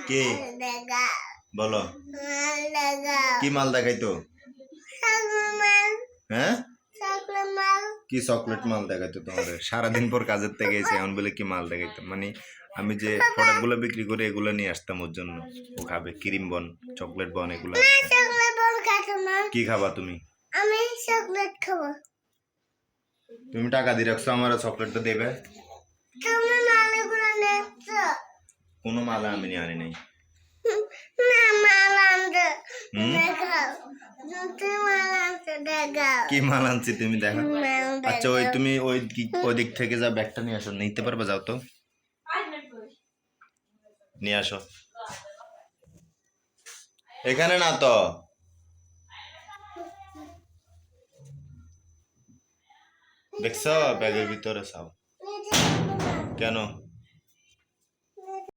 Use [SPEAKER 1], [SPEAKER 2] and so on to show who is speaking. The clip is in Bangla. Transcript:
[SPEAKER 1] কে বলো কি মাল দেখাইতো? হ্যাঁ কি চকলেট মাল দেখাইতো তোমার? সারাদিন পর কাজের থেকে এসে এখন বলে কি মাল দেখাইতো? মানে আমি যে প্রোডাক্ট গুলো বিক্রি করে এগুলো নিয়ে আসতাম ওর জন্য। ও খাবে ক্রিম বন, চকলেট বন এগুলো। কি খাবা তুমি?
[SPEAKER 2] আমি চকলেট খাবো।
[SPEAKER 1] তুমি টাকা দিয়ে রাখছো আমার চকলেটটা দেবে?
[SPEAKER 2] তুমি মালাগুলো নেছো?
[SPEAKER 1] কোনো মালা আমি নিয়ে আনি নাই।
[SPEAKER 2] না মালা আনতে দেখাও। তুমি মালা আনতে দেখাও।
[SPEAKER 1] কি মাল আনছি তুমি দেখো। আচ্ছা ওই তুমি ওই দিক থেকে যা ব্যাগটা নিয়ে আসো, নিতে পারবে? যাও তো নিয়ে আসো। এখানে না তো, দেখছো ব্যাগের ভিতরে সব। কেন?